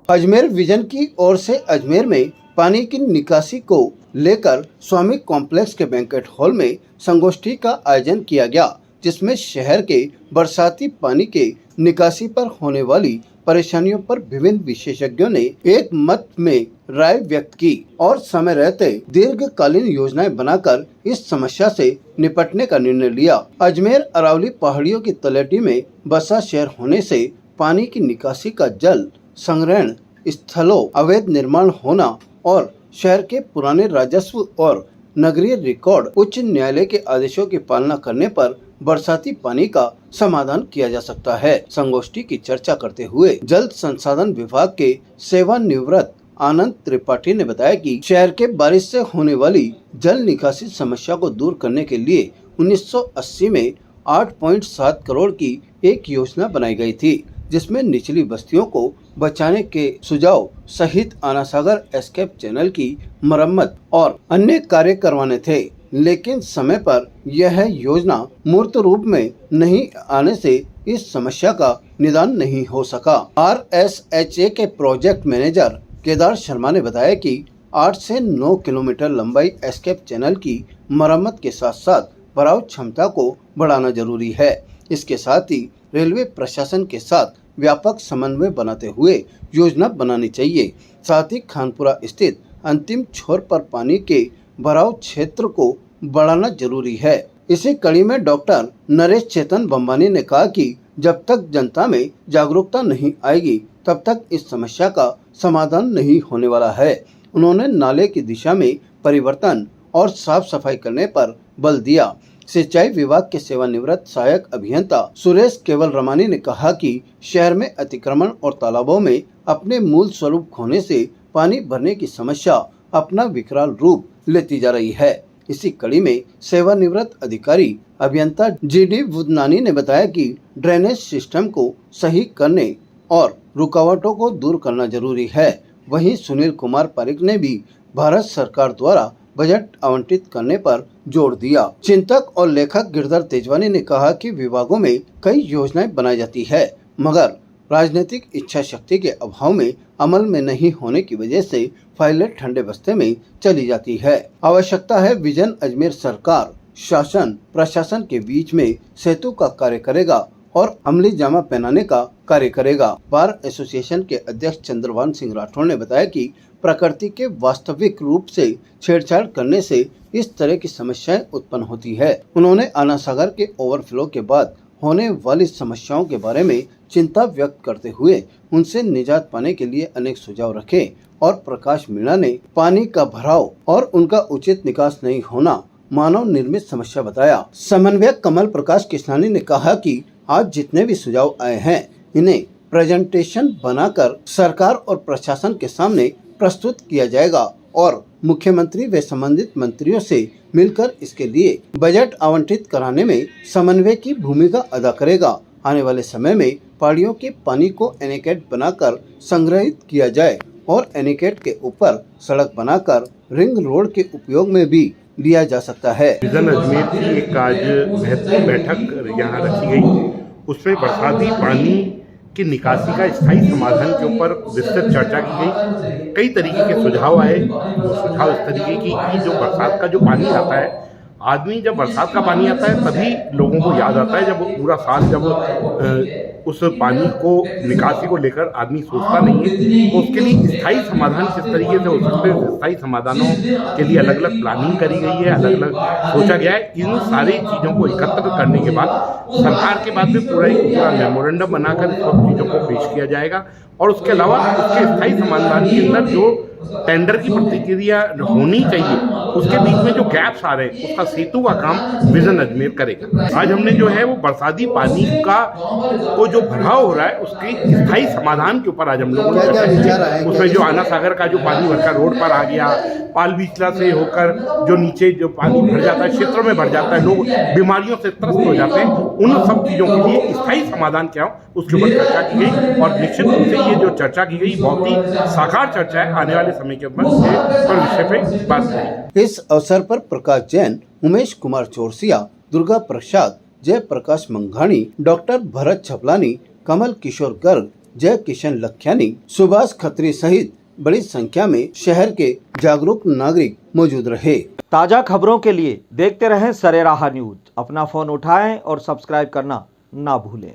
Ajmer vision की ओर से अजमेर में पानी की निकासी को लेकर स्वामी कॉम्प्लेक्स के बैंक्वेट हॉल में संगोष्ठी का आयोजन किया गया, जिसमें शहर के बरसाती पानी के निकासी पर होने वाली परेशानियों पर विभिन्न विशेषज्ञों ने एक मत में राय व्यक्त की और समय रहते दीर्घकालीन योजनाएं बनाकर इस समस्या से निपटने का निर्णय लिया। अजमेर अरावली पहाड़ियों की तलहटी में बसा शहर होने से पानी की निकासी का जल संग्रहण स्थलों अवैध निर्माण होना और शहर के पुराने राजस्व और नगरीय रिकॉर्ड उच्च न्यायालय के आदेशों की पालना करने पर बरसाती पानी का समाधान किया जा सकता है। संगोष्ठी की चर्चा करते हुए जल संसाधन विभाग के सेवानिवृत्त आनंद त्रिपाठी ने बताया कि शहर के बारिश से होने वाली जल निकासी समस्या को दूर करने के लिए 1980 में 8.7 करोड़ की एक योजना बनाई गई थी, जिसमें निचली बस्तियों को बचाने के सुझाव सहित आनासागर एस्केप चैनल की मरम्मत और अन्य कार्य करवाने थे। लेकिन समय पर यह योजना मूर्त रूप में नहीं आने से इस समस्या का निदान नहीं हो सका। RSHA के प्रोजेक्ट मैनेजर केदार शर्मा ने बताया कि 8 से 9 किलोमीटर लंबाई एस्केप चैनल की मरम्मत के साथ साथ भराव क्षमता को बढ़ाना जरूरी है। इसके साथ ही रेलवे प्रशासन के साथ व्यापक समन्वय बनाते हुए योजना बनानी चाहिए। साथ ही खानपुरा स्थित अंतिम छोर पर पानी के भराव क्षेत्र को बढ़ाना जरूरी है। इसी कड़ी में डॉक्टर नरेश चेतन बम्बानी ने कहा कि जब तक जनता में जागरूकता नहीं आएगी तब तक इस समस्या का समाधान नहीं होने वाला है। उन्होंने नाले की दिशा में परिवर्तन और साफ सफाई करने पर बल दिया। सिंचाई विभाग के सेवानिवृत्त सहायक अभियंता सुरेश केवल रमानी ने कहा कि शहर में अतिक्रमण और तालाबों में अपने मूल स्वरूप खोने से पानी भरने की समस्या अपना विकराल रूप लेती जा रही है। इसी कड़ी में सेवानिवृत्त अधिकारी अभियंता GD बुदनानी ने बताया कि ड्रेनेज सिस्टम को सही करने और रुकावटों को दूर करना जरूरी है। वहीं सुनील कुमार पारिक ने भी भारत सरकार द्वारा बजट आवंटित करने पर जोर दिया। चिंतक और लेखक गिरधर तेजवानी ने कहा कि विभागों में कई योजनाएं बनाई जाती है, मगर राजनीतिक इच्छा शक्ति के अभाव में अमल में नहीं होने की वजह से फाइलें ठंडे बस्ते में चली जाती है। आवश्यकता है विजन अजमेर सरकार शासन प्रशासन के बीच में सेतु का कार्य करेगा और अमली जामा पहनाने का कार्य करेगा। बार एसोसिएशन के अध्यक्ष चंद्रभान सिंह राठौड़ ने बताया कि प्रकृति के वास्तविक रूप से छेड़छाड़ करने से इस तरह की समस्याएं उत्पन्न होती है। उन्होंने आनासागर के ओवरफ्लो के बाद होने वाली समस्याओं के बारे में चिंता व्यक्त करते हुए उनसे निजात पाने के लिए अनेक सुझाव रखे और प्रकाश मीणा ने पानी का भराव और उनका उचित निकास नहीं होना मानव निर्मित समस्या बताया। समन्वयक कमल प्रकाश किशनानी ने कहा कि आज जितने भी सुझाव आए हैं इन्हें प्रेजेंटेशन बनाकर सरकार और प्रशासन के सामने प्रस्तुत किया जाएगा और मुख्यमंत्री व संबंधित मंत्रियों से मिलकर इसके लिए बजट आवंटित कराने में समन्वय की भूमिका अदा करेगा। आने वाले समय में पहाड़ियों के पानी को एनीकट बनाकर संग्रहित किया जाए और एनीकट के ऊपर सड़क बनाकर रिंग रोड के उपयोग में भी लिया जा सकता है। विजन अजमेर की एक आज महत्वपूर्ण बैठक यहाँ रखी गई। उसमें बरसाती पानी की निकासी का स्थायी समाधान के ऊपर विस्तृत चर्चा की गई। कई तरीके के सुझाव आए। वो सुझाव इस तरीके की कि जो बरसात का जो पानी आता है, आदमी जब बरसात का पानी आता है तभी लोगों को याद आता है जब वो पूरा साल जब उस पानी को निकासी को लेकर आदमी सोचता नहीं है। तो उसके लिए स्थायी समाधान किस तरीके से हो सकते हैं, स्थायी समाधानों के लिए अलग अलग प्लानिंग करी गई है, अलग अलग सोचा गया है। इन सारी चीज़ों को एकत्र करने के बाद सरकार के बाद में पूरा मेमोरेंडम बनाकर सब चीज़ों को पेश किया जाएगा और उसके अलावा उसके स्थायी समाधान के अंदर जो टेंडर की प्रतिक्रिया होनी चाहिए, उसके बीच में जो गैप्स आ रहे हैं उसका सेतु का काम विजन अजमेर करेगा। आज हमने जो है वो बरसाती पानी का को जो भराव हो रहा है उसके स्थायी समाधान के ऊपर आज हम लोगों ने उसमें जो आना सागर का जो पानी भरकर रोड पर आ गया, पाल बिचला से होकर जो नीचे जो पानी भर जाता है, क्षेत्रों में भर जाता है, लोग बीमारियों से त्रस्त हो जाते हैं, उन सब चीज़ों के लिए स्थायी समाधान क्या हो उसके ऊपर चर्चा की गई। और निश्चित रूप से ये जो चर्चा की गई बहुत ही साकार चर्चा है। आने वाले समय के ऊपर विषय पे बात करें। इस अवसर पर प्रकाश जैन, उमेश कुमार चौरसिया, दुर्गा प्रसाद, जय प्रकाश मंघाणी, डॉक्टर भरत छपलानी, कमल किशोर गर्ग, जय किशन लखियानी, सुभाष खत्री सहित बड़ी संख्या में शहर के जागरूक नागरिक मौजूद रहे। ताजा खबरों के लिए देखते रहें सरेराह न्यूज। अपना फोन उठाएं और सब्सक्राइब करना ना भूलें।